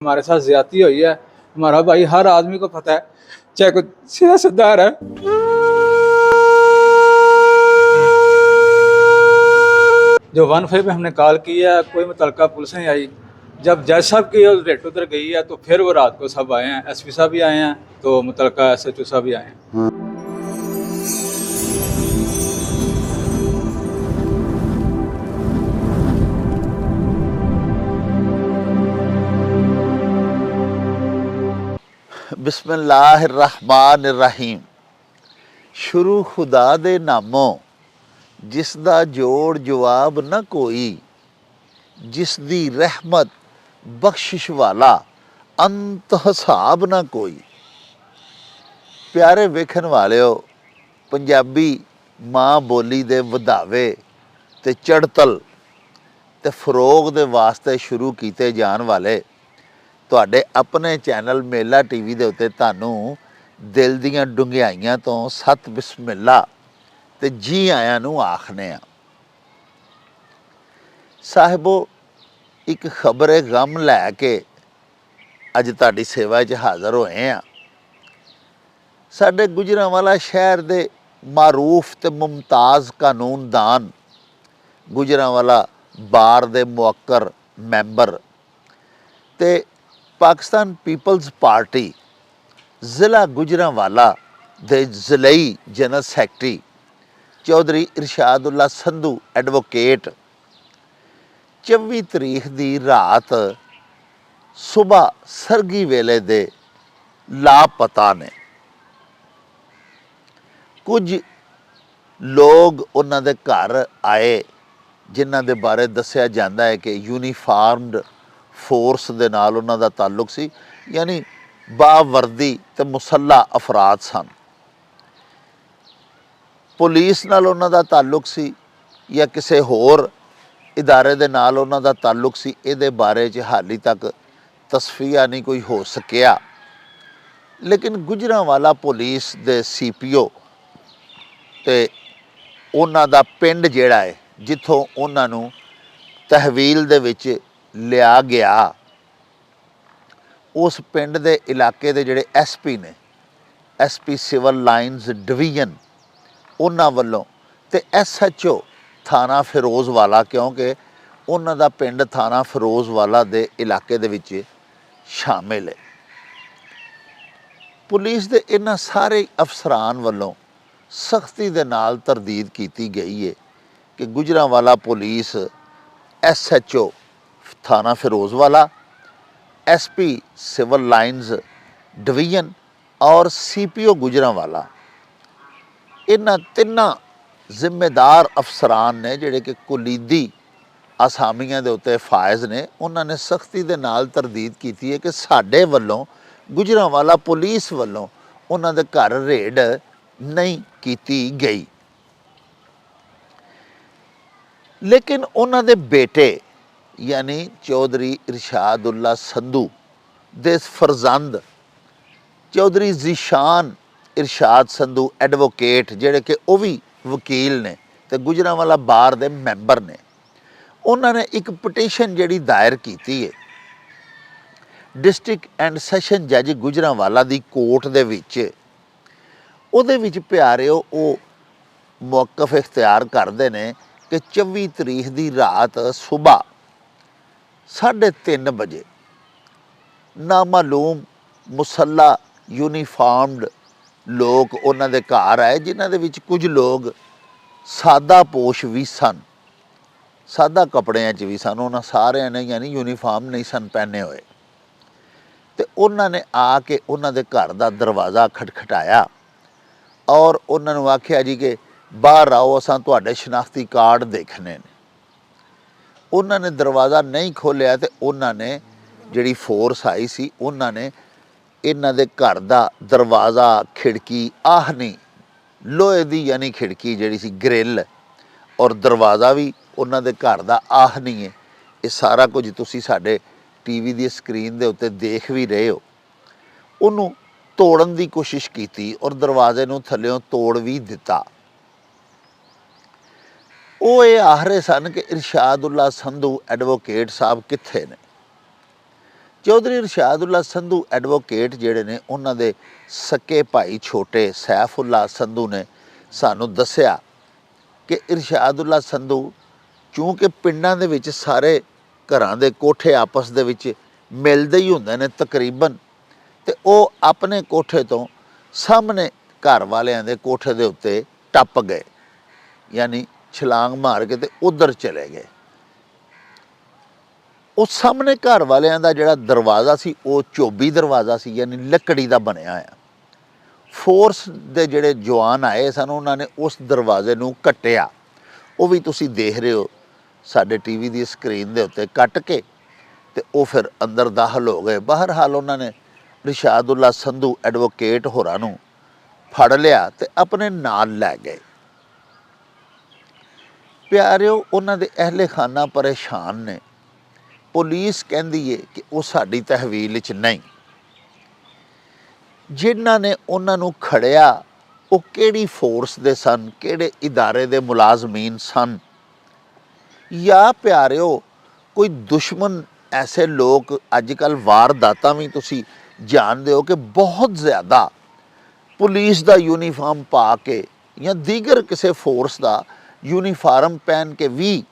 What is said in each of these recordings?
हमारे साथ ज्यादती हुई है। हमारा भाई हर आदमी को पता है, चाहे कोई सियासतदार है। जो 15 पे हमने कॉल की है, कोई मुतलका पुलिस नहीं आई। जब जज साहब की रेट उधर गई है तो फिर वो रात को सब आए हैं, एसपी साहब भी आए हैं, तो मुतलका SHO साहब भी आए हैं। बिस्मिल्लाहिर्रहमानिर्रहीम। शुरू खुदा दे नामों, जिस दा जोड़ जवाब न कोई, जिस दी रहमत बख्शिश वाला अंत हिसाब न कोई। प्यारे वेखन वालिओ, पंजाबी माँ बोली दे वधावे ते चढ़तल ते फरोग दे वास्ते शुरू कीते जान वाले ਤੁਹਾਡੇ ਆਪਣੇ ਚੈਨਲ ਮੇਲਾ TV ਦੇ ਉੱਤੇ ਤੁਹਾਨੂੰ ਦਿਲ ਦੀਆਂ ਡੂੰਘਾਈਆਂ ਤੋਂ ਸਤ ਬਿਸਮਿਲ੍ਲਾ ਤੇ ਜੀ ਆਇਆਂ ਨੂੰ ਆਖਨੇ ਆ। ਸਾਹਿਬੋ, ਇੱਕ ਖਬਰੇ ਗਮ ਲੈ ਕੇ ਅੱਜ ਤੁਹਾਡੀ ਸੇਵਾ 'ਚ ਹਾਜ਼ਰ ਹੋਏ ਆ। ਸਾਡੇ ਗੁਜਰਾਂਵਾਲਾ ਸ਼ਹਿਰ ਦੇ ਮਾਰੂਫ ਤੇ ਮੁਮਤਾਜ਼ ਕਾਨੂੰਨਦਾਨ, ਗੁਜਰਾਂਵਾਲਾ ਬਾਰ ਦੇ ਮੁਅੱਕਰ ਮੈਂਬਰ ਤੇ पाकिस्तान पीपल्स पार्टी ज़िला गुजरांवाला दे ज़िलई general secretary Chaudhry Irshadullah Sandhu advocate 24 तरीक दी रात सुबह सरगी वेले दे लापता ने। कुछ लोग उन्हां दे घर आए जिन्हां दे बारे दस्सिया जांदा है कि यूनीफार्मड फोर्स दे नाल उन्हां दा ताल्लुक सी, यानी बावर्दी ते मुसल्ला अफराद सन। पुलिस नाल उन्हां दा ताल्लुक सी या किसी होर इदारे दे नाल उन्हां दा ताल्लुक सी, इहदे बारे च हाली तक तस्फिया नहीं कोई हो सकिया। लेकिन गुजरांवाला पुलिस दे CPO ते उन्हां दा पिंड जिहड़ा है जिथों उन्हां नूं तहवील दे विच लिया गया, उस पिंड दे इलाके दे जिहड़े SP ने, SP सिविल लाइनस डिवीजन, उन्हां वल्लों ते SHO थाना फिरोजवाला, क्योंकि उन्हां दा पिंड थाना फिरोजवाला दे इलाके दे विच शामिल है। पुलिस दे इन्हां सारे अफसरान वल्लों सख्ती दे नाल तरदीद कीती गई है कि गुजरांवाला पुलिस SHO थाना Firozwala, SP civil lines division और CPO गुजरांवाला, इन्हां तिन्नां जिम्मेदार अफसरान ने जिहड़े कि कुलीदी आसामियां दे उत्ते फायज ने, उन्होंने सख्ती दे नाल तरदीद कीती है कि साडे वल्लों गुजरांवाला पुलिस वल्लों उन्हां दे घर रेड नहीं कीती गई। लेकिन उन्हां दे बेटे यानी चौधरी इरशादुल्ला संधू दे फरजंद चौधरी ज़ीशान इरशाद संधू एडवोकेट, जिहड़े कि वो भी वकील ने ते गुजरांवाला बार दे मैंबर ने, उन्होंने एक पटिशन जिहड़ी दायर कीती है डिस्ट्रिक्ट एंड सैशन जज गुजरांवाला दी कोर्ट दे विच। उहदे विच प्यारिओ वो मौकफ इख्तियार करते हैं कि 24 तरीक दी रात सुबह 3:30 बजे नामालूम मुसल्ला यूनीफार्मड लोग उन्हां दे घर आए, जिन्हां दे विच कुछ लोग सादा पोश भी सन, सादा कपड़ियां च भी सन। उन्हां सारिआं ने यानी यूनीफार्म नहीं सन पहने हुए, ते उन्हां ने आके उन्हां दे घर दा दरवाज़ा खटखटाया और उन्हां नूं आखिया जी कि बाहर आओ, असां तुहाडे शनाख्ती कार्ड देखने ने। उन्होंने दरवाज़ा नहीं खोलिया तो उन्होंने जिहड़ी फोर्स आई सी, उन्होंने इन्हां दे घर दा दरवाज़ा खिड़की आहनी लोहे दी यानी खिड़की जिहड़ी सी ग्रिल और दरवाज़ा भी उन्हां दे घर दा आहनी है। ये सारा कुछ तुसीं साडे TV दी स्क्रीन दे उत्ते देख भी रहे हो। उन्होंने तोड़न की कोशिश की और दरवाजे नूं थल्लियों तोड़ भी दिता। वो ये आख रहे सन कि इरशादुल्ला संधू एडवोकेट साहब कित्थे ने। ਚੌਧਰੀ ਰਸ਼ਾਦੁੱਲਾ ਸੰਧੂ ਐਡਵੋਕੇਟ ਜਿਹੜੇ ਨੇ ਉਹਨਾਂ ਦੇ ਸਕੇ ਭਾਈ ਛੋਟੇ ਸੈਫੁੱਲਾ ਸੰਧੂ ਨੇ ਸਾਨੂੰ ਦੱਸਿਆ ਕਿ ਇਰਸ਼ਾਦੁੱਲਾ ਸੰਧੂ ਕਿਉਂਕਿ ਪਿੰਡਾਂ ਦੇ ਵਿੱਚ ਸਾਰੇ ਘਰਾਂ ਦੇ ਕੋਠੇ ਆਪਸ ਦੇ ਵਿੱਚ ਮਿਲਦੇ ਹੀ ਹੁੰਦੇ ਨੇ ਤਕਰੀਬਨ, ਤੇ ਉਹ ਆਪਣੇ ਕੋਠੇ ਤੋਂ ਸਾਹਮਣੇ ਘਰ ਵਾਲਿਆਂ ਦੇ ਕੋਠੇ ਦੇ ਉੱਤੇ ਟੱਪ ਗਏ, ਯਾਨੀ ਛਲਾਂਗ ਮਾਰ ਕੇ ਤੇ ਉਧਰ ਚਲੇ ਗਏ। ਉਹ ਸਾਹਮਣੇ ਘਰ ਵਾਲਿਆਂ ਦਾ ਜਿਹੜਾ ਦਰਵਾਜ਼ਾ ਸੀ ਉਹ ਚੋਬੀ ਦਰਵਾਜ਼ਾ ਸੀ, ਯਾਨੀ ਲੱਕੜੀ ਦਾ ਬਣਿਆ ਆ। ਫੋਰਸ ਦੇ ਜਿਹੜੇ ਜਵਾਨ ਆਏ ਸਨ ਉਹਨਾਂ ਨੇ ਉਸ ਦਰਵਾਜ਼ੇ ਨੂੰ ਕੱਟਿਆ, ਉਹ ਵੀ ਤੁਸੀਂ ਦੇਖ ਰਹੇ ਹੋ ਸਾਡੇ ਟੀਵੀ ਦੀ ਸਕਰੀਨ ਦੇ ਉੱਤੇ ਕੱਟ ਕੇ, ਤੇ ਉਹ ਫਿਰ ਅੰਦਰ ਦਾਖਲ ਹੋ ਗਏ। ਬਹਰਹਾਲ ਉਹਨਾਂ ਨੇ ਰਸ਼ਾਦੁੱਲਾ ਸੰਧੂ ਐਡਵੋਕੇਟ ਹੋਰਾਂ ਨੂੰ ਫੜ ਲਿਆ ਤੇ ਆਪਣੇ ਨਾਲ ਲੈ ਗਏ। ਪਿਆਰਿਓ, ਉਹਨਾਂ ਦੇ ਅਹਿਲੇ ਖਾਨਾ ਪਰੇਸ਼ਾਨ ਨੇ। ਪੁਲਿਸ ਕਹਿੰਦੀ ਹੈ ਕਿ ਉਹ ਸਾਡੀ ਤਹਿਵੀਲ 'ਚ ਨਹੀਂ। ਜਿਨ੍ਹਾਂ ਨੇ ਉਹਨਾਂ ਨੂੰ ਖੜਿਆ ਉਹ ਕਿਹੜੀ ਫੋਰਸ ਦੇ ਸਨ, ਕਿਹੜੇ ਇਦਾਰੇ ਦੇ ਮੁਲਾਜ਼ਮੀਨ ਸਨ, ਜਾਂ ਪਿਆਰਿਓ ਕੋਈ ਦੁਸ਼ਮਣ? ਐਸੇ ਲੋਕ ਅੱਜ ਕੱਲ੍ਹ ਵਾਰਦਾਤਾਂ ਵੀ ਤੁਸੀਂ ਜਾਣਦੇ ਹੋ ਕਿ ਬਹੁਤ ਜ਼ਿਆਦਾ ਪੁਲਿਸ ਦਾ ਯੂਨੀਫਾਰਮ ਪਾ ਕੇ ਜਾਂ ਦੀਗਰ ਕਿਸੇ ਫੋਰਸ ਦਾ ਯੂਨੀਫਾਰਮ ਪਹਿਨ ਕੇ ਵੀ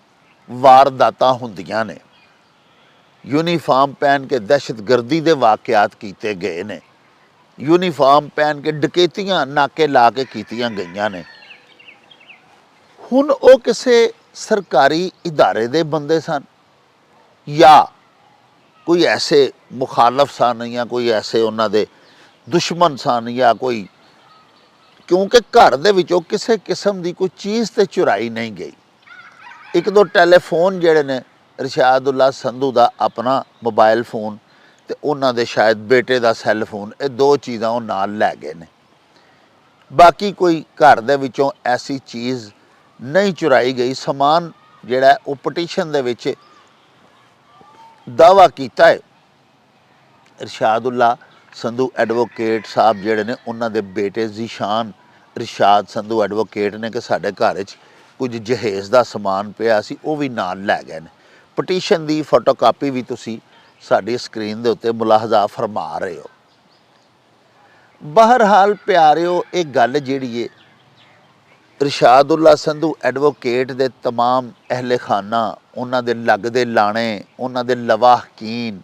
ਵਾਰਦਾਤਾਂ ਹੁੰਦੀਆਂ ਨੇ। ਯੂਨੀਫਾਰਮ ਪਹਿਨ ਕੇ ਦਹਿਸ਼ਤਗਰਦੀ ਦੇ ਵਾਕਿਆਤ ਕੀਤੇ ਗਏ ਨੇ। ਯੂਨੀਫਾਰਮ ਪਹਿਨ ਕੇ ਡਕੈਤੀਆਂ ਨਾਕੇ ਲਾ ਕੇ ਕੀਤੀਆਂ ਗਈਆਂ ਨੇ। ਹੁਣ ਉਹ ਕਿਸੇ ਸਰਕਾਰੀ ਇਦਾਰੇ ਦੇ ਬੰਦੇ ਸਨ ਜਾਂ ਕੋਈ ਐਸੇ ਮੁਖਾਲਫ ਸਨ ਜਾਂ ਕੋਈ ਐਸੇ ਉਹਨਾਂ ਦੇ ਦੁਸ਼ਮਣ ਸਨ ਜਾਂ ਕੋਈ, ਕਿਉਂਕਿ ਘਰ ਦੇ ਵਿੱਚੋਂ ਕਿਸੇ ਕਿਸਮ ਦੀ ਕੋਈ ਚੀਜ਼ ਤੇ ਚੁਰਾਈ ਨਹੀਂ ਗਈ। ਇੱਕ ਦੋ ਟੈਲੀਫੋਨ ਜਿਹੜੇ ਨੇ, ਰਸ਼ਾਦੁੱਲਾ ਸੰਧੂ ਦਾ ਆਪਣਾ ਮੋਬਾਈਲ ਫੋਨ ਤੇ ਉਹਨਾਂ ਦੇ ਸ਼ਾਇਦ ਬੇਟੇ ਦਾ ਸੈੱਲ ਫੋਨ, ਇਹ ਦੋ ਚੀਜ਼ਾਂ ਉਹ ਨਾਲ ਲੈ ਗਏ ਨੇ। ਬਾਕੀ ਕੋਈ ਘਰ ਦੇ ਵਿੱਚੋਂ ਐਸੀ ਚੀਜ਼ ਨਹੀਂ ਚੁਰਾਈ ਗਈ। ਸਮਾਨ ਜਿਹੜਾ ਉਹ ਪਟੀਸ਼ਨ ਦੇ ਵਿੱਚ ਦਾਅਵਾ ਕੀਤਾ ਹੈ। ਰਸ਼ਾਦੁੱਲਾ ਸੰਧੂ ਐਡਵੋਕੇਟ ਸਾਹਿਬ ਜਿਹੜੇ ਨੇ ਉਹਨਾਂ ਦੇ ਬੇਟੇ ਜ਼ੀਸ਼ਾਨ ਰਸ਼ਾਦ ਸੰਧੂ ਐਡਵੋਕੇਟ ਨੇ ਕਿ ਸਾਡੇ ਘਰ 'ਚ ਕੁਝ ਜਹੇਜ਼ ਦਾ ਸਮਾਨ ਪਿਆ ਸੀ, ਉਹ ਵੀ ਨਾਲ ਲੈ ਗਏ ਨੇ। ਪਟੀਸ਼ਨ ਦੀ ਫੋਟੋਕਾਪੀ ਵੀ ਤੁਸੀਂ ਸਾਡੀ ਸਕਰੀਨ ਦੇ ਉੱਤੇ ਮੁਲਾਹਜ਼ਾ ਫਰਮਾ ਰਹੇ ਹੋ। ਬਹਰਹਾਲ ਪਿਆਰਿਓ, ਇਹ ਗੱਲ ਜਿਹੜੀ ਹੈ ਰਸ਼ਾਦੁੱਲਾ ਸੰਧੂ ਐਡਵੋਕੇਟ ਦੇ ਤਮਾਮ ਅਹਿਲੇ ਖਾਨਾ, ਉਹਨਾਂ ਦੇ ਲੱਗਦੇ ਲਾਣੇ, ਉਹਨਾਂ ਦੇ ਲਵਾਹਕੀਨ,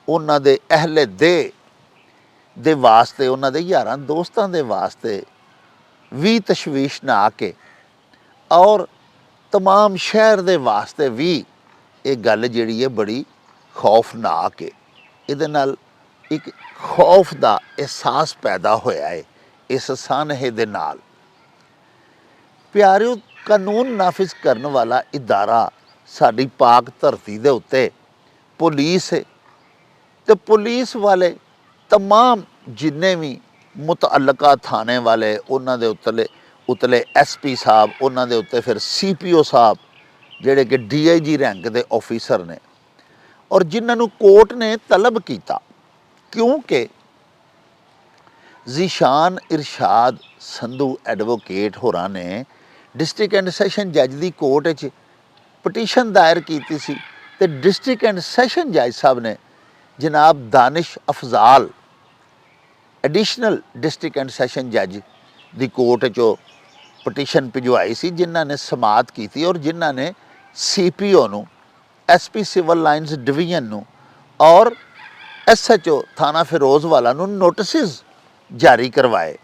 ਉਹਨਾਂ ਦੇ ਅਹਿਲੇ ਦੇ ਵਾਸਤੇ, ਉਹਨਾਂ ਦੇ ਯਾਰਾਂ ਦੋਸਤਾਂ ਦੇ ਵਾਸਤੇ ਵੀ ਤਸ਼ਵੀਸ਼ਨਾਕ ਹੈ, ਔਰ ਤਮਾਮ ਸ਼ਹਿਰ ਦੇ ਵਾਸਤੇ ਵੀ ਇਹ ਗੱਲ ਜਿਹੜੀ ਹੈ ਬੜੀ ਖੌਫਨਾਕ ਹੈ। ਇਹਦੇ ਨਾਲ ਇੱਕ ਖੌਫ ਦਾ ਅਹਿਸਾਸ ਪੈਦਾ ਹੋਇਆ ਹੈ ਇਸ ਸਾਨਹੇ ਦੇ ਨਾਲ। ਪਿਆਰਿਓ, ਕਾਨੂੰਨ ਨਾਫਿਜ਼ ਕਰਨ ਵਾਲਾ ਇਦਾਰਾ ਸਾਡੀ ਪਾਕ ਧਰਤੀ ਦੇ ਉੱਤੇ ਪੁਲਿਸ ਹੈ, ਤੇ ਪੁਲਿਸ ਵਾਲੇ ਤਮਾਮ ਜਿੰਨੇ ਵੀ ਮੁਤਅਲਕਾ ਥਾਣੇ ਵਾਲੇ, ਉਹਨਾਂ ਦੇ ਉਤਲੇ SP ਸਾਹਿਬ, ਉਹਨਾਂ ਦੇ ਉੱਤੇ ਫਿਰ CPO ਸਾਹਿਬ ਜਿਹੜੇ ਕਿ DIG ਰੈਂਕ ਦੇ ਆਫੀਸਰ ਨੇ, ਔਰ ਜਿਨ੍ਹਾਂ ਨੂੰ ਕੋਰਟ ਨੇ ਤਲਬ ਕੀਤਾ ਕਿਉਂਕਿ ਜ਼ੀਸ਼ਾਨ ਇਰਸ਼ਾਦ ਸੰਧੂ ਐਡਵੋਕੇਟ ਹੋਰਾਂ ਨੇ ਡਿਸਟ੍ਰਿਕਟ ਐਂਡ ਸੈਸ਼ਨ ਜੱਜ ਦੀ ਕੋਰਟ 'ਚ ਪਟੀਸ਼ਨ ਦਾਇਰ ਕੀਤੀ ਸੀ, ਤੇ ਡਿਸਟ੍ਰਿਕਟ ਐਂਡ ਸੈਸ਼ਨ ਜੱਜ ਸਾਹਿਬ ਨੇ ਜਨਾਬ ਦਾਨਿਸ਼ Afzal additional district and session ਜੱਜ ਦੀ ਕੋਰਟ 'ਚੋਂ ਪਟੀਸ਼ਨ ਭਿਜਵਾਈ ਸੀ, ਜਿਨ੍ਹਾਂ ਨੇ ਸਮਾਤ ਕੀਤੀ ਔਰ ਜਿਨ੍ਹਾਂ ਨੇ CPO ਨੂੰ, SP ਸਿਵਲ ਲਾਈਨਸ ਡਿਵੀਜ਼ਨ ਨੂੰ ਔਰ SHO ਥਾਣਾ ਫਿਰੋਜ਼ਵਾਲਾ ਨੂੰ ਨੋਟਿਸਿਸ ਜਾਰੀ ਕਰਵਾਏ,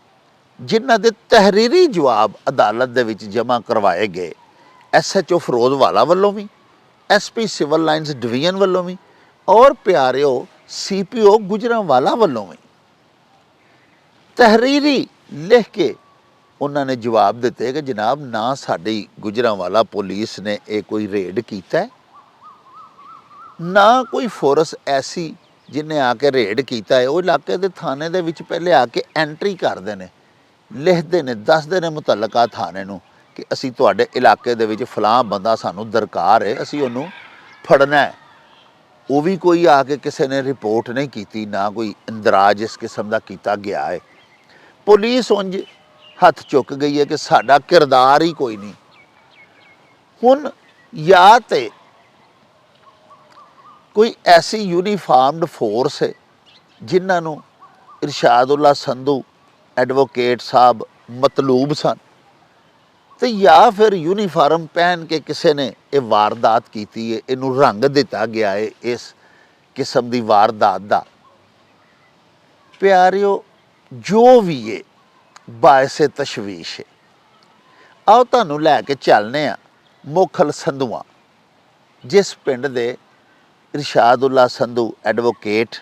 ਜਿਨ੍ਹਾਂ ਦੇ ਤਹਿਰੀਰੀ ਜਵਾਬ ਅਦਾਲਤ ਦੇ ਵਿੱਚ ਜਮ੍ਹਾਂ ਕਰਵਾਏ ਗਏ। SHO ਫਿਰੋਜ਼ਵਾਲਾ ਵੱਲੋਂ ਵੀ, SP ਸਿਵਲ ਲਾਈਨਸ ਡਿਵੀਜ਼ਨ ਵੱਲੋਂ ਵੀ, ਔਰ ਪਿਆਰਿਓ CPO ਗੁਜਰਾਂਵਾਲਾ ਵੱਲੋਂ ਵੀ ਤਹਿਰੀਰੀ ਲਿਖ ਕੇ ਉਹਨਾਂ ਨੇ ਜਵਾਬ ਦਿੱਤੇ ਕਿ ਜਨਾਬ, ਨਾ ਸਾਡੀ ਗੁਜਰਾਂਵਾਲਾ ਪੁਲਿਸ ਨੇ ਇਹ ਕੋਈ ਰੇਡ ਕੀਤਾ, ਨਾ ਕੋਈ ਫੋਰਸ ਐਸੀ ਜਿਹਨੇ ਆ ਕੇ ਰੇਡ ਕੀਤਾ ਹੈ। ਉਹ ਇਲਾਕੇ ਦੇ ਥਾਣੇ ਦੇ ਵਿੱਚ ਪਹਿਲੇ ਆ ਕੇ ਐਂਟਰੀ ਕਰਦੇ ਨੇ, ਲਿਖਦੇ ਨੇ, ਦੱਸਦੇ ਨੇ ਮੁਤੱਲਕਾ ਥਾਣੇ ਨੂੰ ਕਿ ਅਸੀਂ ਤੁਹਾਡੇ ਇਲਾਕੇ ਦੇ ਵਿੱਚ ਫਲਾਂ ਬੰਦਾ ਸਾਨੂੰ ਦਰਕਾਰ ਹੈ, ਅਸੀਂ ਉਹਨੂੰ ਫੜਨਾ ਹੈ। ਉਹ ਵੀ ਕੋਈ ਆ ਕੇ ਕਿਸੇ ਨੇ ਰਿਪੋਰਟ ਨਹੀਂ ਕੀਤੀ, ਨਾ ਕੋਈ ਇੰਦਰਾਜ ਇਸ ਕਿਸਮ ਦਾ ਕੀਤਾ ਗਿਆ ਹੈ। ਪੁਲਿਸ ਉਂਝ ਹੱਥ ਚੁੱਕ ਗਈ ਹੈ ਕਿ ਸਾਡਾ ਕਿਰਦਾਰ ਹੀ ਕੋਈ ਨਹੀਂ। ਹੁਣ ਜਾਂ ਤੇ ਕੋਈ ਐਸੀ ਯੂਨੀਫਾਰਮਡ ਫੋਰਸ ਹੈ ਜਿਨ੍ਹਾਂ ਨੂੰ ਇਰਸ਼ਾਦੁੱਲਾ ਸੰਧੂ ਐਡਵੋਕੇਟ ਸਾਹਿਬ ਮਤਲੂਬ ਸਨ, ਤੇ ਜਾਂ ਫਿਰ ਯੂਨੀਫਾਰਮ ਪਹਿਨ ਕੇ ਕਿਸੇ ਨੇ ਇਹ ਵਾਰਦਾਤ ਕੀਤੀ ਹੈ, ਇਹਨੂੰ ਰੰਗ ਦਿੱਤਾ ਗਿਆ ਹੈ ਇਸ ਕਿਸਮ ਦੀ ਵਾਰਦਾਤ ਦਾ। ਪਿਆਰਿਓ, ਜੋ ਵੀ ਹੈ ਬਾਇਸੇ ਤਸ਼ਵੀਸ਼ ਹੈ। ਆਓ ਤੁਹਾਨੂੰ ਲੈ ਕੇ ਚੱਲਨੇ ਆ ਮੋਖਲ ਸੰਧੂਆਂ, ਜਿਸ ਪਿੰਡ ਦੇ ਇਰਸ਼ਾਦੁੱਲਾ ਸੰਧੂ ਐਡਵੋਕੇਟ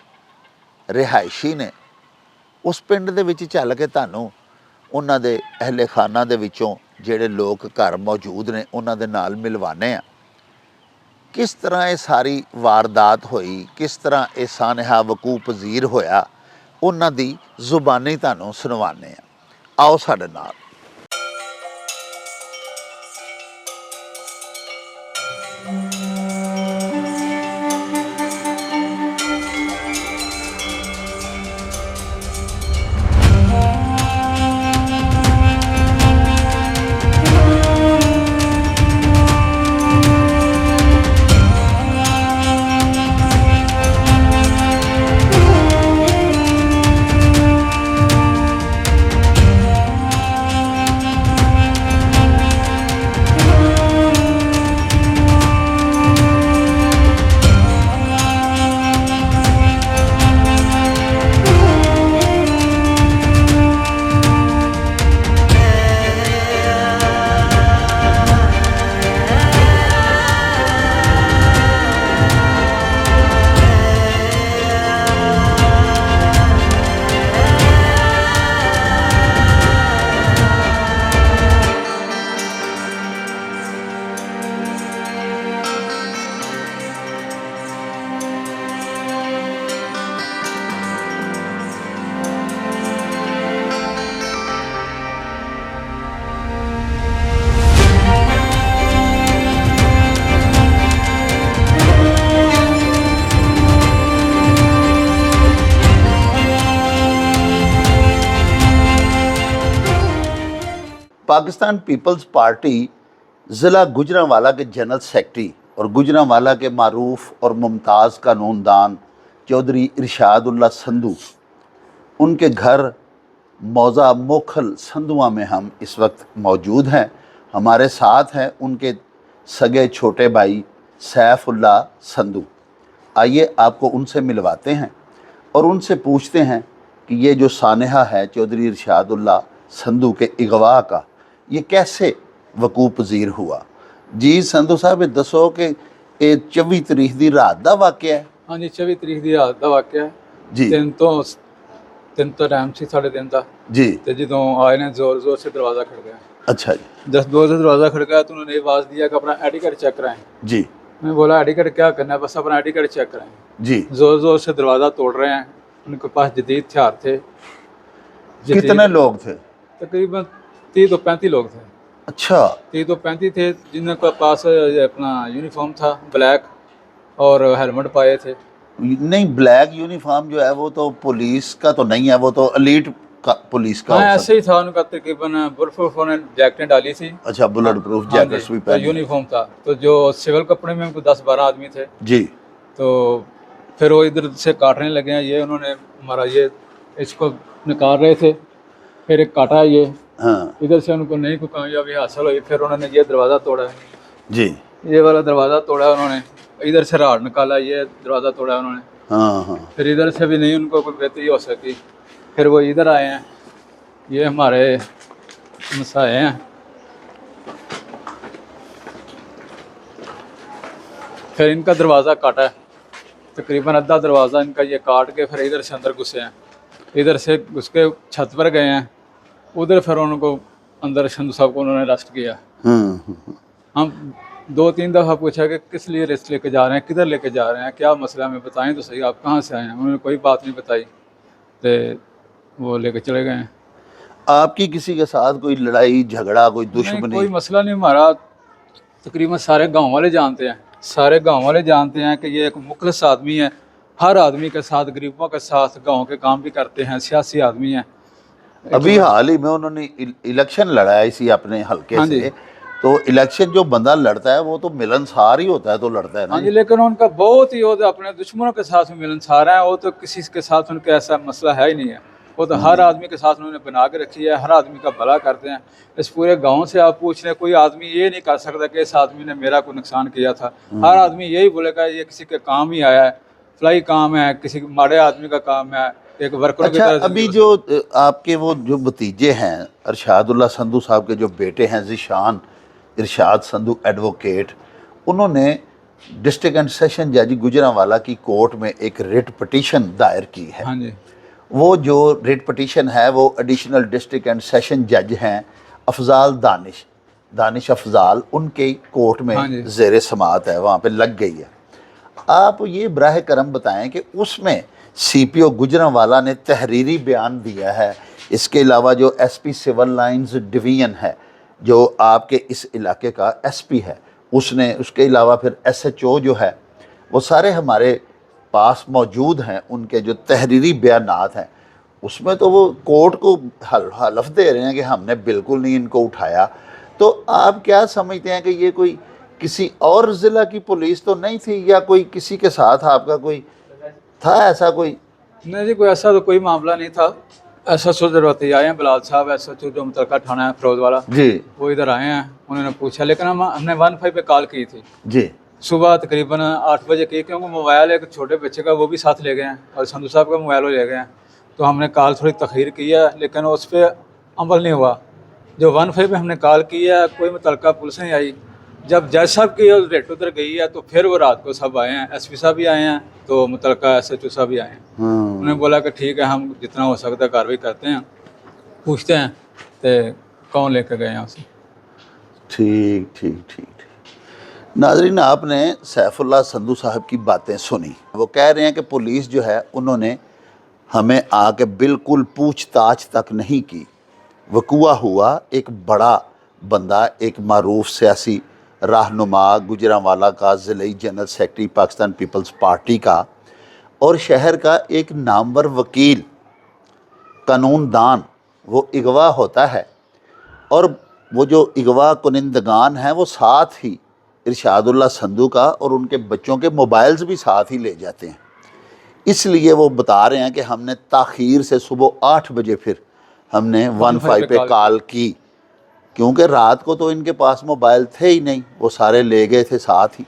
ਰਿਹਾਇਸ਼ੀ ਨੇ। ਉਸ ਪਿੰਡ ਦੇ ਵਿੱਚ ਚੱਲ ਕੇ ਤੁਹਾਨੂੰ ਉਹਨਾਂ ਦੇ ਅਹਿਲੇ ਖਾਨਾ ਦੇ ਵਿੱਚੋਂ ਜਿਹੜੇ ਲੋਕ ਘਰ ਮੌਜੂਦ ਨੇ ਉਹਨਾਂ ਦੇ ਨਾਲ ਮਿਲਵਾਨੇ ਆ। ਕਿਸ ਤਰ੍ਹਾਂ ਇਹ ਸਾਰੀ ਵਾਰਦਾਤ ਹੋਈ, ਕਿਸ ਤਰ੍ਹਾਂ ਇਹ ਸਾਨਹਾ ਵਕੂ ਪਜ਼ੀਰ ਹੋਇਆ, ਉਹਨਾਂ ਦੀ ਜ਼ੁਬਾਨੀ ਤੁਹਾਨੂੰ ਸੁਣਵਾਨੇ ਆ। ਆਓ ਸਾਡੇ ਨਾਲ। पाकिस्तान पीपल्स पार्टी ज़िला गुजरांवाला के जनरल सेक्रेटरी और गुजरांवाला के मारूफ और मुमताज़ कानूनदान चौधरी इरशादुल्ला संधू, उनके घर मौज़ा मोखल संधुआ में हम इस वक्त मौजूद हैं। हमारे साथ हैं उनके सगे छोटे भाई सैफुल्ला संधू। आइए आपको उनसे मिलवाते हैं और उनसे पूछते हैं कि ये जो सानहा है चौधरी इरशादुल्ला संधू के अगवा का, ये कैसे वकू पजीर हुआ। जी संधू साहब, दसो कि ये 24 तरीक की रात का वाक़या है। हाँ जी, 24 तरीक की रात का वाक़या है जी। दिन तो टाइम सी 3:30 का जी। तो जो आए ने जोर से दरवाज़ा खड़काया। अच्छा जी। 10 जोर से दरवाज़ा खड़काया तो उन्होंने आवाज़ दिया कि अपना आई डी कार्ड चेक कराएं। जी। मैं बोला आई डी कार्ड क्या करना है, बस अपना आई डी कार्ड चेक कराएं। जी। जोर से दरवाज़ा तोड़ रहे हैं। उनके पास जदीद हथियार थे। कितने लोग थे? तकरीबन 30 तो 35 लोग थे। अच्छा। 30 तो 35 थे, जिनके पास अपना यूनिफॉर्म था ब्लैक और हेलमेट पाए थे। नहीं, ब्लैक यूनिफॉर्म जो है वो तो पुलिस का तो नहीं है, वो तो एलीट का पुलिस का। हाँ, ऐसे ही था उनका। तकरीबन बुलेट ने जैकेटें डाली थी। अच्छा, बुलेट प्रूफ जैकेट्स भी तो पहनी। यूनिफॉर्म था। तो जो सिविल कपड़े में उनको 10-12 आदमी थे जी। तो फिर वो इधर से काटने लगे हैं। ये उन्होंने हमारा ये इसको निकाल रहे थे, फिर एक काटा ये। हाँ इधर से उनको नहीं कोई कामयाबी हासिल हुई। फिर उन्होंने ये दरवाज़ा तोड़ा है जी। ये वाला दरवाज़ा तोड़ा उन्होंने। इधर से राड निकाला, ये दरवाज़ा तोड़ा उन्होंने। हाँ हाँ। फिर इधर से भी नहीं उनको कोई बेहतरी हो सकी। फिर वो इधर आए हैं, ये हमारे मसाए हैं। फिर इनका दरवाज़ा काटा है, तकरीबन आधा दरवाज़ा इनका ये काट के फिर इधर से अंदर घुसे हैं। इधर से घुस के छत पर गए हैं। उधर फिर उनको अंदर संधू साहब को उन्होंने अरेस्ट किया। हम 2-3 दफ़ा पूछा कि किस लिए रेस्ट लेके जा रहे हैं, किधर लेके जा रहे हैं, क्या मसला हमें बताएं तो सही, आप कहाँ से आए हैं। उन्होंने कोई बात नहीं बताई तो वो लेके चले गए हैं। आपकी किसी के साथ कोई लड़ाई झगड़ा, कोई दुश्मनी? कोई मसला नहीं। हमारा तकरीबन सारे गांव वाले जानते हैं, सारे गांव वाले जानते हैं कि ये एक मुखलिस आदमी है। हर आदमी के साथ, गरीबों के साथ गांव के काम भी करते हैं, सियासी आदमी है। अभी हाल ही में उन्होंने इलेक्शन लड़ा है इसी अपने हल्के हाँ से, जी। तो इलेक्शन जो बंदा लड़ता है वो तो मिलनसार ही होता है, तो लड़ता है ना। हाँ जी, लेकिन उनका बहुत ही, वो तो अपने दुश्मनों के साथ मिलनसार हैं, वो तो किसी के साथ उनका ऐसा मसला है ही नहीं है। वो तो हर आदमी के साथ उन्होंने बना के रखी है, हर आदमी का भला करते हैं। इस पूरे गांव से आप पूछ लें, कोई आदमी ये नहीं कर सकता कि इस आदमी ने मेरा कोई नुकसान किया था। हर आदमी यही बोलेगा ये किसी के काम ही आया है, फलाई काम है, किसी माड़े आदमी का काम है, एक वर्कर की अच्छा, तरह। अभी जो आपके वो जो भतीजे हैं अरशादुल्लाह संधू साहब के जो बेटे हैं ज़ीशान इरशाद संधू एडवोकेट, उन्होंने डिस्ट्रिक्ट एंड सेशन जज गुजरांवाला की कोर्ट में एक रिट पटिशन दायर की है। हाँ जी, वो जो रिट पटिशन है वो एडिशनल डिस्ट्रिक्ट एंड सेशन जज हैं अफजाल दानिश अफजाल, उनके कोर्ट में हाँ जी। ज़ेर समात है, वहाँ पे लग गई है। आप ये बराह करम बताएं कि उसमें CPO गुजरांवाला ने तहरीरी बयान दिया है, इसके अलावा जो SP सिविल लाइंस डिवीज़न है जो आपके इस इलाके का SP है उसने, उसके अलावा फिर SHO जो है, वो सारे हमारे पास मौजूद हैं। उनके जो तहरीरी बयानात हैं उसमें तो वो कोर्ट को हलफ दे रहे हैं कि हमने बिल्कुल नहीं इनको उठाया। तो आप क्या समझते हैं कि ये कोई किसी और ज़िला की पुलिस तो नहीं थी, या कोई किसी के साथ आपका कोई था ऐसा कोई? नहीं जी, कोई ऐसा तो कोई मामला नहीं था। SHO जरूरत आए हैं बिलाल साहब, SHO जो मुतलका थाना है फिरोज वाला, जी वो इधर आए हैं, उन्होंने पूछा, लेकिन हमने 15 पे कॉल की थी जी सुबह तकरीबन 8 बजे की, क्योंकि मोबाइल एक छोटे बच्चे का वो भी साथ ले गए हैं और संधू साहब का मोबाइल वो ले गए हैं। तो हमने कॉल थोड़ी तखीर की है, लेकिन उस पर अमल नहीं हुआ। जो 15 पे हमने कॉल की है, कोई मुतलका पुलिस नहीं आई। जब जज साहब की रेट उधर गई है तो फिर वो रात को सब आए हैं, SP साहब भी आए हैं, तो मुतलका SHO साहब भी आए हैं। उन्होंने बोला कि ठीक है, हम जितना हो सकता है कार्रवाई करते हैं, पूछते हैं तो कौन लेकर गए हैं उसे। ठीक ठीक ठीक ठीक। नाज़रीन, आपने सैफुल्लाह संधू साहब की बातें सुनी। वो कह रहे हैं कि पुलिस जो है उन्होंने हमें आके बिल्कुल पूछताछ तक नहीं की। वक़ुआ हुआ, एक बड़ा बंदा, एक मारूफ सियासी रहनुमा गुजरांवाला का, ज़िले general secretary Pakistan peoples Party का, और शहर का एक नामवर वकील कानूनदान, वो अगवा होता है। और वो जो अगवा कुनिंदगान हैं वो साथ ही इरशादुल्लाह संधू का और उनके बच्चों के मोबाइल्स भी साथ ही ले जाते हैं। इसलिए वो बता रहे हैं कि हमने ताख़ीर से सुबह 8 बजे फिर हमने 15 पे कॉल की, क्योंकि रात को तो इनके पास मोबाइल थे ही नहीं, वो सारे ले गए थे साथ ही।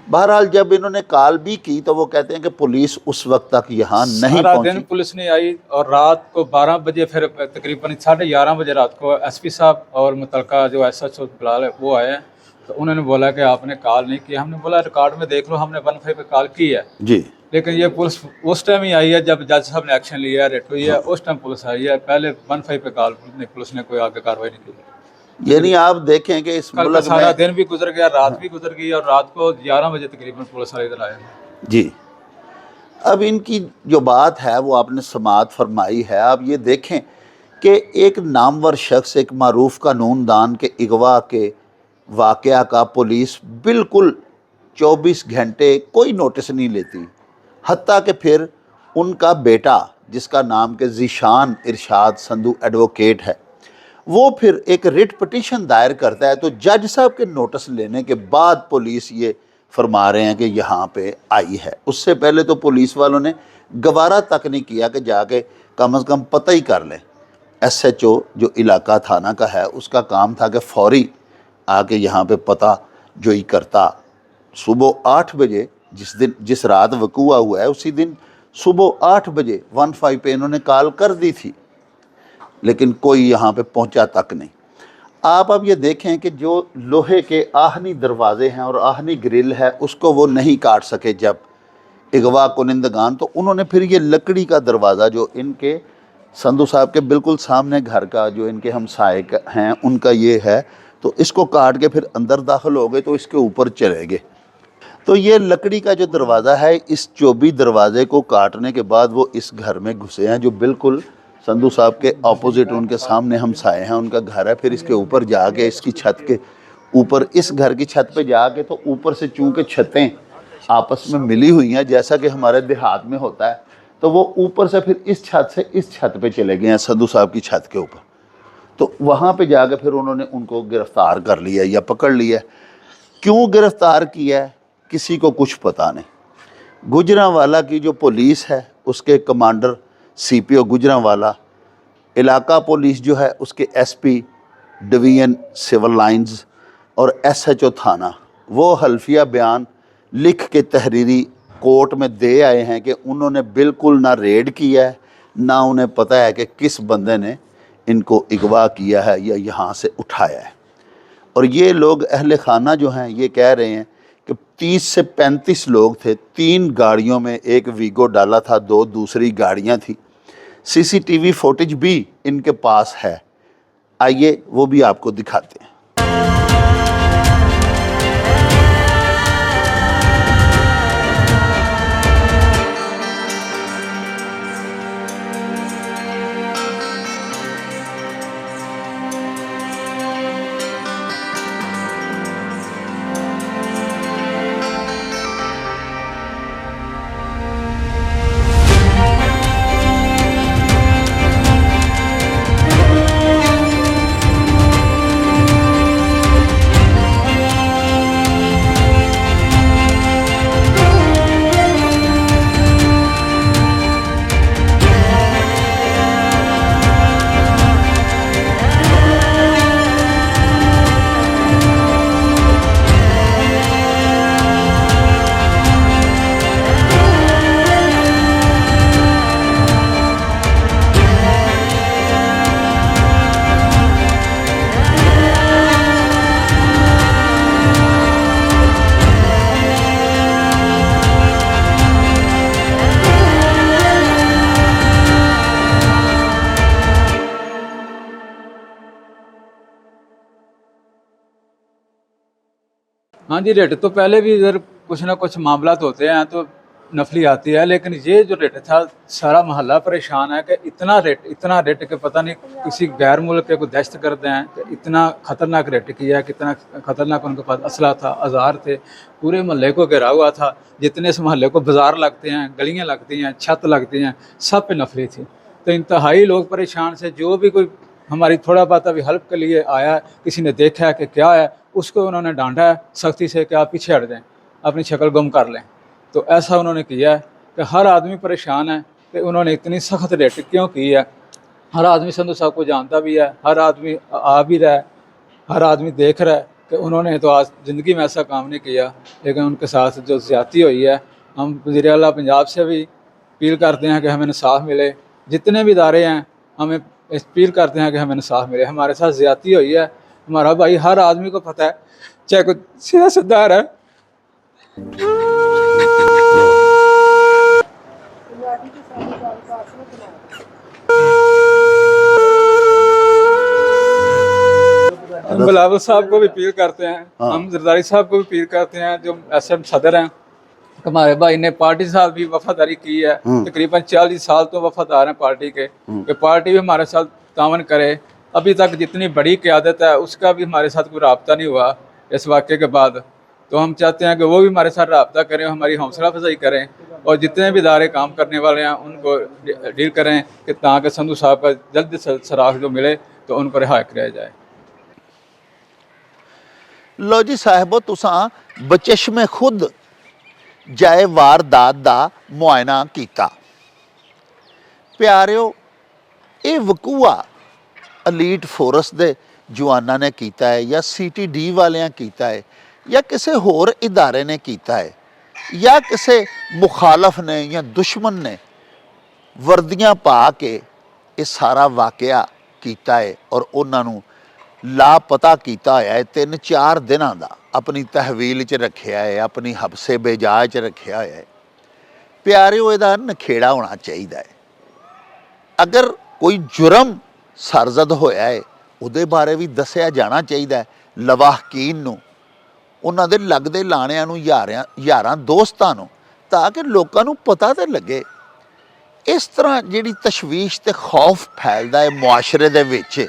बहरहाल जब इन्होंने कॉल भी की तो वो कहते हैं कि पुलिस उस वक्त तक यहाँ नहीं सारा पहुंची। दिन पुलिस नहीं आई, और रात को 12 बजे फिर तकरीबन 11:30 बजे रात को SP साहब और मुतलका जो SHO बिलाल है वो आए। तो उन्होंने बोला कि आपने कॉल नहीं किया। हमने बोला रिकॉर्ड में देख लो, हमने 15 पे कॉल की है जी, लेकिन ये पुलिस उस टाइम ही आई है जब जज साहब ने एक्शन लिया है, रेट हुई है, उस टाइम पुलिस आई है। पहले 15 पे कॉल पुलिस ने कोई आगे कार्रवाई नहीं की। यानी आप देखें कि इस कल का मुल्क सारा में दिन भी गुजर गया, रात भी गुजर गई, और रात को 11 बजे तकरीबन पुलिस वाले इधर आए। जी। अब इनकी जो बात है वो आपने समात फरमाई है। आप ये देखें कि एक नामवर शख्स, एक मारूफ कानूनदान के अगवा के वाक़या का पुलिस बिल्कुल 24 घंटे कोई नोटिस नहीं लेती। हत्ता कि फिर उनका बेटा, जिसका नाम के ज़ीशान इरशाद संधू एडवोकेट है, वो फिर एक रिट पटिशन दायर करता है। तो जज साहब के नोटिस लेने के बाद पुलिस ये फरमा रहे हैं कि यहाँ पे आई है। उससे पहले तो पुलिस वालों ने गवारा तक नहीं किया कि जाके कम से कम पता ही कर लें। SHO जो इलाका थाना का है उसका काम था कि फौरी आके यहाँ पे पता जो ही करता। सुबह 8 बजे जिस रात वक़ुआ हुआ है उसी दिन सुबह 8 बजे 15 पे इन्होंने कॉल कर दी थी, लेकिन कोई यहाँ पे पहुँचा तक नहीं। आप अब ये देखें कि जो लोहे के आहनी दरवाजे हैं और आहनी ग्रिल है उसको वो नहीं काट सके जब अगवा कुनिंदगान, तो उन्होंने फिर ये लकड़ी का दरवाज़ा जो इनके संधू साहब के बिल्कुल सामने घर का जो इनके हमसाए हैं उनका ये है, तो इसको काट के फिर अंदर दाखिल हो गए, तो इसके ऊपर चले गए। तो ये लकड़ी का जो दरवाज़ा है, इस चौबी दरवाज़े को काटने के बाद वो इस घर में घुसे हैं जो बिल्कुल संधू साहब के ऑपोजिट उनके सामने हमसाए हैं, उनका घर है। फिर इसके ऊपर जाके इसकी छत के ऊपर, इस घर की छत पे जाके, तो ऊपर से चूँकि छतें आपस में मिली हुई हैं जैसा कि हमारे देहात में होता है, तो वो ऊपर से फिर इस छत से इस छत पे चले गए हैं, संधू साहब की छत के ऊपर। तो वहाँ पे जाकर फिर उन्होंने उनको गिरफ़्तार कर लिया या पकड़ लिया। क्यों गिरफ़्तार किया है किसी को कुछ पता नहीं। गुजरांवाला की जो पुलिस है उसके कमांडर CPO गुजरांवाला, इलाका पुलिस जो है उसके SP डिवीज़न सिविल लाइंस और SHO थाना, वो हल्फिया बयान लिख के तहरीरी कोर्ट में दे आए हैं कि उन्होंने बिल्कुल ना रेड किया है, ना उन्हें पता है कि किस बंदे ने इनको अगवा किया है या यहाँ से उठाया है। और ये लोग अहले खाना जो हैं ये कह रहे हैं कि 30 से 35 लोग थे, 3 गाड़ियों में, एक वीगो डाला था, 2 दूसरी गाड़ियाँ थी। CCTV फुटेज भी इनके पास है, आइए वो भी आपको दिखाते हैं। हाँ जी, रेट तो पहले भी इधर कुछ ना कुछ मामला होते हैं तो नफली आती है, लेकिन ये जो रेट था सारा मोहल्ला परेशान है कि इतना रेट के पता नहीं किसी गैर मुल्क के को दहशत करते हैं कि इतना ख़तरनाक रेट किया है, कितना ख़तरनाक उनके पास असला था, औजार थे, पूरे मोहल्ले को घेरा हुआ था। जितने इस मोहल्ले को बाज़ार लगते हैं, गलियाँ लगती हैं, छत लगती हैं, सब पे नफली थी। तो इंतहाई लोग परेशान से, जो भी कोई हमारी थोड़ा बहुत अभी हेल्प के लिए आया, किसी ने देखा है कि क्या है, उसको उन्होंने डांटा है सख्ती से कि आप पीछे हट जाएं, अपनी शक्ल गुम कर लें। तो ऐसा उन्होंने किया है कि हर आदमी परेशान है कि उन्होंने इतनी सख्त रेट क्यों की है। हर आदमी संधू साहब को जानता भी है, हर आदमी आ भी रहा है, हर आदमी देख रहा है कि उन्होंने तो आज ज़िंदगी में ऐसा काम नहीं किया, लेकिन उनके साथ जो ज़्यादती हुई है, हम वज़ीर आला पंजाब से भी अपील करते हैं कि हमें इंसाफ मिले। जितने भी इदारे हैं हमें अपील करते हैं कि हमें इंसाफ मिले। हमारे साथ ज़्यादती हुई है, हमारा भाई हर आदमी को पता है, चाहे कोई सियासतदार है। हम बिलावल साहब को भी अपील करते हैं, हम जरदारी साहब को भी अपील करते हैं, जो SM सदर हैं। हमारे भाई ने पार्टी साथ भी वफादारी की है, तकरीबन 40 साल तो वफादार हैं पार्टी के, कि पार्टी भी हमारे साथ तावन करे। अभी तक जितनी बड़ी क़यादत है उसका भी हमारे साथ कोई रब्ता नहीं हुआ इस वाक़े के बाद। तो हम चाहते हैं कि वो भी हमारे साथ रब्ता करें, हमारी हौसला अफजाई करें, और जितने भी इदारे काम करने वाले हैं उनको डील करें कि ताकि संधू साहब का जल्द से सराख जो मिले तो उनको रिहा किया जाए। लो जी साहिबो, तुसां बचश्मे खुद जाए वारदात दा मुआयना कीता। प्यारिओ, ये वकूआ एलीट फोर्स दे जवानां ने कीता है या CTD वालियां कीता है या किसी होर इदारे ने कीता है या किसी मुखालफ ने या दुश्मन ने वर्दियां पा के ये सारा वाकया कीता है और उन्होंने लापता किया होया है। 3-4 दिनों का अपनी तहवील च रखिया है, अपनी हबसे बेजा च रखिया होया है। प्यारिओ, इहदा नखेड़ा होना चाहिए है। अगर कोई जुर्म सरजद होया है उहदे बारे भी दसिया जाना चाहिए है लवाहकीन नूं, उन्हां दे लगदे लाणियां नूं, यारां दोस्तां नूं, ताकि लोकां नूं पता तो लगे। इस तरह जिहड़ी तशवीश ते खौफ फैलदा है मुआशरे दे विच,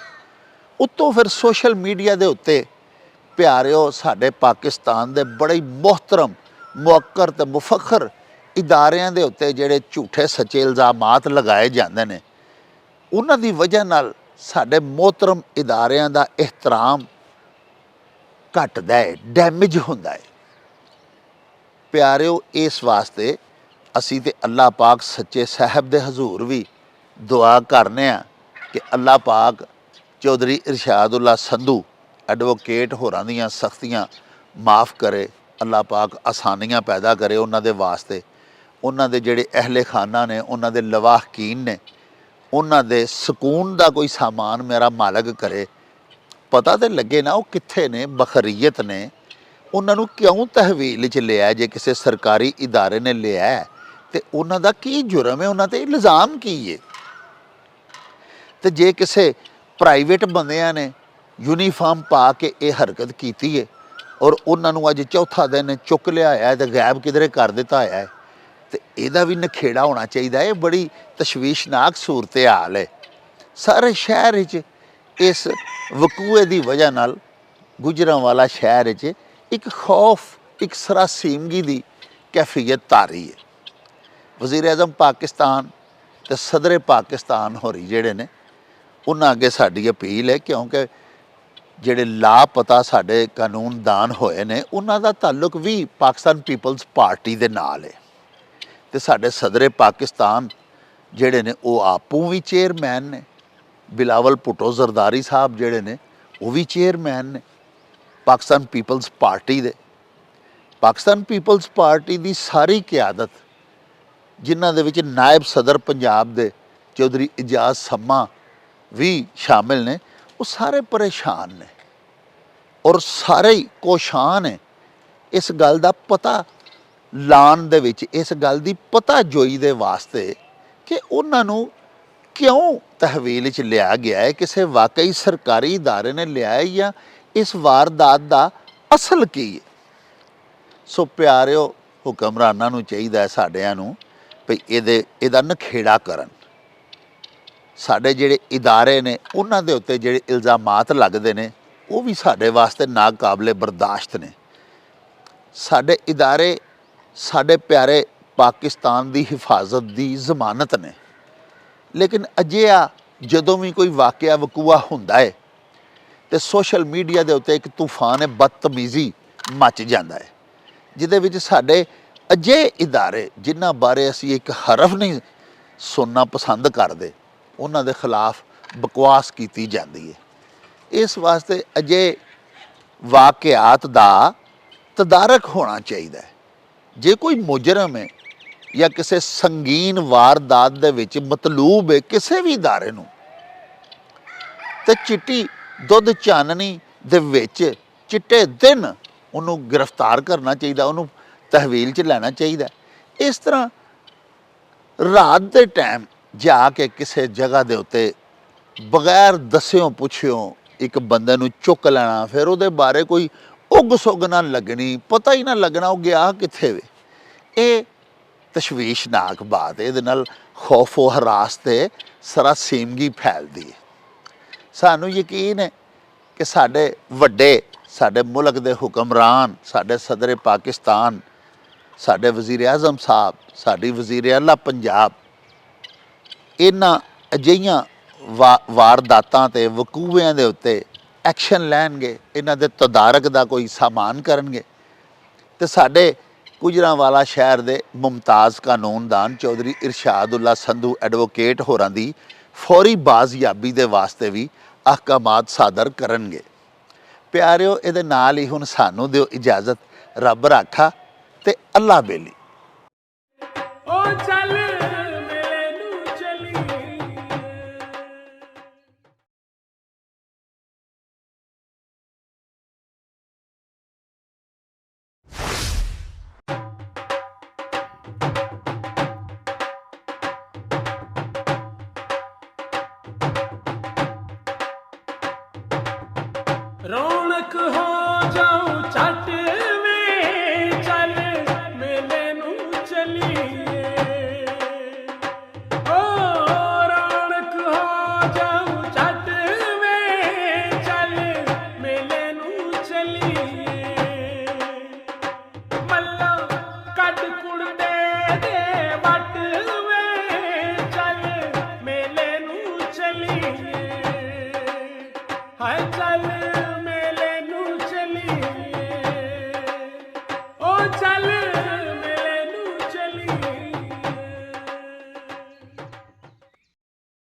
उत्तों फिर सोशल मीडिया दे उत्ते प्यारिओ साडे पाकिस्तान दे बड़े मोहतरम मुअक्कर ते मुफखर इदारियां दे उत्ते जिहड़े झूठे सच्चे इल्ज़ामात लगाए जांदे ने, उन्हां दी वजह नाल ਸਾਡੇ ਮੋਹਤਰਮ ਇਦਾਰਿਆਂ ਦਾ ਇਹਤਰਾਮ ਘਟਦਾ ਹੈ, ਡੈਮੇਜ ਹੁੰਦਾ ਹੈ। ਪਿਆਰਿਓ, ਇਸ ਵਾਸਤੇ ਅਸੀਂ ਤੇ ਅੱਲਾਹ ਪਾਕ ਸੱਚੇ ਸਾਹਿਬ ਦੇ ਹਜ਼ੂਰ ਵੀ ਦੁਆ ਕਰਨੇ ਆ ਕਿ ਅੱਲਾਹ ਪਾਕ ਚੌਧਰੀ ਇਰਸ਼ਾਦੁੱਲਾ ਸੰਧੂ ਐਡਵੋਕੇਟ ਹੋਰਾਂ ਦੀਆਂ ਸਖਤੀਆਂ ਮਾफ़ ਕਰੇ, ਅੱਲਾਹ ਪਾਕ ਆਸਾਨੀਆਂ ਪੈਦਾ ਕਰੇ ਉਹਨਾਂ ਦੇ ਵਾਸਤੇ। ਉਹਨਾਂ ਦੇ ਜਿਹੜੇ ਅਹਿਲੇ ਖਾਨਾ ਨੇ, ਉਹਨਾਂ ਦੇ ਲਵਾਹਕੀਨ ਨੇ, ਉਹਨਾਂ ਦੇ ਸਕੂਨ ਦਾ ਕੋਈ ਸਾਮਾਨ ਮੇਰਾ ਮਾਲਕ ਕਰੇ। ਪਤਾ ਤਾਂ ਲੱਗੇ ਨਾ ਉਹ ਕਿੱਥੇ ਨੇ, ਬਖਰੀਅਤ ਨੇ, ਉਹਨਾਂ ਨੂੰ ਕਿਉਂ ਤਹਵੀਲ 'ਚ ਲਿਆ? ਜੇ ਕਿਸੇ ਸਰਕਾਰੀ ਇਦਾਰੇ ਨੇ ਲਿਆ ਤੇ ਉਹਨਾਂ ਦਾ ਕੀ ਜੁਰਮ ਹੈ, ਉਹਨਾਂ 'ਤੇ ਇਲਜ਼ਾਮ ਕੀ ਹੈ? ਤੇ ਜੇ ਕਿਸੇ ਪ੍ਰਾਈਵੇਟ ਬੰਦਿਆਂ ਨੇ ਯੂਨੀਫਾਰਮ ਪਾ ਕੇ ਇਹ ਹਰਕਤ ਕੀਤੀ ਹੈ ਔਰ ਉਹਨਾਂ ਨੂੰ ਅੱਜ ਚੌਥਾ ਦਿਨ ਚੁੱਕ ਲਿਆ ਹੈ ਤੇ ਗਾਇਬ ਕਿਧਰੇ ਕਰ ਦਿੱਤਾ ਹੋਇਆ ਹੈ, ਤੇ ਇਹਦਾ ਵੀ ਨਖੇੜਾ ਹੋਣਾ ਚਾਹੀਦਾ ਹੈ। ਬੜੀ ਤਸ਼ਵੀਸ਼ਨਾਕ ਸੂਰਤ ਹਾਲ ਹੈ। ਸਾਰੇ ਸ਼ਹਿਰ ਵਿੱਚ ਇਸ ਵਕੂਏ ਦੀ ਵਜ੍ਹਾ ਨਾਲ, ਗੁਜਰਾਂਵਾਲਾ ਸ਼ਹਿਰ ਵਿੱਚ ਇੱਕ ਖੌਫ, ਇੱਕ ਸਰਾਸੀਮਗੀ ਦੀ ਕੈਫੀਅਤ ਤਾਰੀ ਹੈ। ਵਜ਼ੀਰ ਆਜ਼ਮ ਪਾਕਿਸਤਾਨ ਤੇ ਸਦਰੇ ਪਾਕਿਸਤਾਨ ਹੋਰੀ ਜਿਹੜੇ ਨੇ, ਉਹਨਾਂ ਅੱਗੇ ਸਾਡੀ ਅਪੀਲ ਹੈ, ਕਿਉਂਕਿ ਜਿਹੜੇ ਲਾਪਤਾ ਸਾਡੇ ਕਾਨੂੰਨਦਾਨ ਹੋਏ ਨੇ ਉਹਨਾਂ ਦਾ ਤਾਲੁਕ ਵੀ ਪਾਕਿਸਤਾਨ ਪੀਪਲਜ਼ ਪਾਰਟੀ ਦੇ ਨਾਲ ਹੈ। ਤੇ ਸਾਡੇ ਸਦਰੇ ਪਾਕਿਸਤਾਨ ਜਿਹੜੇ ਨੇ ਉਹ ਆਪੂ ਵੀ ਚੇਅਰਮੈਨ ਨੇ, ਬਿਲਾਵਲ ਭੁੱਟੋ ਜ਼ਰਦਾਰੀ ਸਾਹਿਬ ਜਿਹੜੇ ਨੇ ਉਹ ਵੀ ਚੇਅਰਮੈਨ ਨੇ ਪਾਕਿਸਤਾਨ ਪੀਪਲਜ਼ ਪਾਰਟੀ ਦੇ। ਪਾਕਿਸਤਾਨ ਪੀਪਲਜ਼ ਪਾਰਟੀ ਦੀ ਸਾਰੀ ਕਿਆਦਤ, ਜਿਨ੍ਹਾਂ ਦੇ ਵਿੱਚ ਨਾਇਬ ਸਦਰ ਪੰਜਾਬ ਦੇ ਚੌਧਰੀ ਇਜਾਜ਼ ਸਮਾ ਵੀ ਸ਼ਾਮਿਲ ਨੇ, ਉਹ ਸਾਰੇ ਪਰੇਸ਼ਾਨ ਨੇ ਔਰ ਸਾਰੇ ਹੀ ਕੋਸ਼ਾਨ ਹੈ ਇਸ ਗੱਲ ਦਾ ਪਤਾ ਲਾਣ ਦੇ ਵਿੱਚ, ਇਸ ਗੱਲ ਦੀ ਪਤਾ ਜੋਈ ਦੇ ਵਾਸਤੇ ਕਿ ਉਹਨਾਂ ਨੂੰ ਕਿਉਂ ਤਹਵੀਲ 'ਚ ਲਿਆ ਗਿਆ ਹੈ, ਕਿਸੇ ਵਾਕਈ ਸਰਕਾਰੀ ਇਦਾਰੇ ਨੇ ਲਿਆ ਹੈ ਜਾਂ ਇਸ ਵਾਰਦਾਤ ਦਾ ਅਸਲ ਕੀ ਹੈ। ਸੋ ਪਿਆਰਿਓ, ਹੁਕਮਰਾਨਾਂ ਨੂੰ ਚਾਹੀਦਾ ਹੈ ਸਾਡਿਆਂ ਨੂੰ ਭਈ ਇਹਦਾ ਨਖੇੜਾ ਕਰਨ। ਸਾਡੇ ਜਿਹੜੇ ਇਦਾਰੇ ਨੇ ਉਹਨਾਂ ਦੇ ਉੱਤੇ ਜਿਹੜੇ ਇਲਜ਼ਾਮਾਤ ਲੱਗਦੇ ਨੇ ਉਹ ਵੀ ਸਾਡੇ ਵਾਸਤੇ ਨਾਕਾਬਲੇ ਬਰਦਾਸ਼ਤ ਨੇ। ਸਾਡੇ ਇਦਾਰੇ ਸਾਡੇ ਪਿਆਰੇ ਪਾਕਿਸਤਾਨ ਦੀ ਹਿਫਾਜ਼ਤ ਦੀ ਜ਼ਮਾਨਤ ਨੇ, ਲੇਕਿਨ ਅਜਿਹਾ ਜਦੋਂ ਵੀ ਕੋਈ ਵਾਕਿਆ ਵਕੂਆ ਹੁੰਦਾ ਹੈ ਤੇ ਸੋਸ਼ਲ ਮੀਡੀਆ ਦੇ ਉੱਤੇ ਇੱਕ ਤੂਫਾਨ ਹੈ ਬਦਤਮੀਜ਼ੀ ਮੱਚ ਜਾਂਦਾ ਹੈ, ਜਿਹਦੇ ਵਿੱਚ ਸਾਡੇ ਅਜਿਹੇ ਇਦਾਰੇ ਜਿਨ੍ਹਾਂ ਬਾਰੇ ਅਸੀਂ ਇੱਕ ਹਰਫ ਨਹੀਂ ਸੁਣਨਾ ਪਸੰਦ ਕਰਦੇ, ਉਹਨਾਂ ਦੇ ਖਿਲਾਫ ਬਕਵਾਸ ਕੀਤੀ ਜਾਂਦੀ ਹੈ। ਇਸ ਵਾਸਤੇ ਅਜਿਹੇ ਵਾਕਿਆਤ ਦਾ ਤਦਾਰਕ ਹੋਣਾ ਚਾਹੀਦਾ ਹੈ। ਜੇ ਕੋਈ ਮੁਜਰਮ ਹੈ ਜਾਂ ਕਿਸੇ ਸੰਗੀਨ ਵਾਰਦਾਤ ਦੇ ਵਿੱਚ ਮਤਲੂਬ ਹੈ ਕਿਸੇ ਵੀ ਇਦਾਰੇ ਨੂੰ, ਤੇ ਚਿੱਟੀ ਦੁੱਧ ਚਾਨਣੀ ਦੇ ਵਿੱਚ ਚਿੱਟੇ ਦਿਨ ਉਹਨੂੰ ਗ੍ਰਿਫਤਾਰ ਕਰਨਾ ਚਾਹੀਦਾ, ਉਹਨੂੰ ਤਹਵੀਲ 'ਚ ਲੈਣਾ ਚਾਹੀਦਾ। ਇਸ ਤਰ੍ਹਾਂ ਰਾਤ ਦੇ ਟਾਈਮ ਜਾ ਕੇ ਕਿਸੇ ਜਗ੍ਹਾ ਦੇ ਉੱਤੇ ਬਗੈਰ ਦੱਸਿਓ ਪੁੱਛਿਓ ਇੱਕ ਬੰਦੇ ਨੂੰ ਚੁੱਕ ਲੈਣਾ, ਫਿਰ ਉਹਦੇ ਬਾਰੇ ਕੋਈ ਉੱਗ ਸੁੱਗ ਨਾ ਲੱਗਣੀ, ਪਤਾ ਹੀ ਨਾ ਲੱਗਣਾ ਉਹ ਗਿਆ ਕਿੱਥੇ ਵੇ, ਇਹ ਤਸ਼ਵੀਸ਼ਨਾਕ ਬਾਤ ਹੈ। ਇਹਦੇ ਨਾਲ ਖੌਫੋ ਹਰਾਸ ਤੇ ਸਰਾਸੀਮਗੀ ਫੈਲਦੀ ਹੈ। ਸਾਨੂੰ ਯਕੀਨ ਹੈ ਕਿ ਸਾਡੇ ਵੱਡੇ, ਸਾਡੇ ਮੁਲਕ ਦੇ ਹੁਕਮਰਾਨ, ਸਾਡੇ ਸਦਰੇ ਪਾਕਿਸਤਾਨ, ਸਾਡੇ ਵਜ਼ੀਰ ਆਜ਼ਮ ਸਾਹਿਬ, ਸਾਡੀ ਵਜ਼ੀਰ ਆਲਾ ਪੰਜਾਬ, ਇਹਨਾਂ ਅਜਿਹੀਆਂ ਵਾਰਦਾਤਾਂ ਤੇ ਵਕੂਵਿਆਂ ਦੇ ਉੱਤੇ ਐਕਸ਼ਨ ਲੈਣਗੇ, ਇਹਨਾਂ ਦੇ ਤਦਾਰਕ ਦਾ ਕੋਈ ਸਾਮਾਨ ਕਰਨਗੇ। ਤੇ ਸਾਡੇ ਗੁਜਰਾਂਵਾਲਾ ਸ਼ਹਿਰ ਦੇ ਮੁਮਤਾਜ਼ ਕਾਨੂੰਨਦਾਨ ਚੌਧਰੀ ਇਰਸ਼ਾਦੁੱਲਾ ਸੰਧੂ ਐਡਵੋਕੇਟ ਹੋਰਾਂ ਦੀ ਫੌਰੀ ਬਾਜ਼ਯਾਬੀ ਦੇ ਵਾਸਤੇ ਵੀ ਅਹਿਕਾਮਾਤ ਸਾਦਰ ਕਰਨਗੇ। ਪਿਆਰਿਓ, ਇਹਦੇ ਨਾਲ ਹੀ ਹੁਣ ਸਾਨੂੰ ਦਿਓ ਇਜਾਜ਼ਤ। ਰੱਬ ਰਾਖਾ ਤੇ ਅੱਲਾ ਬੇਲੀ। रौनक हो जाऊं चट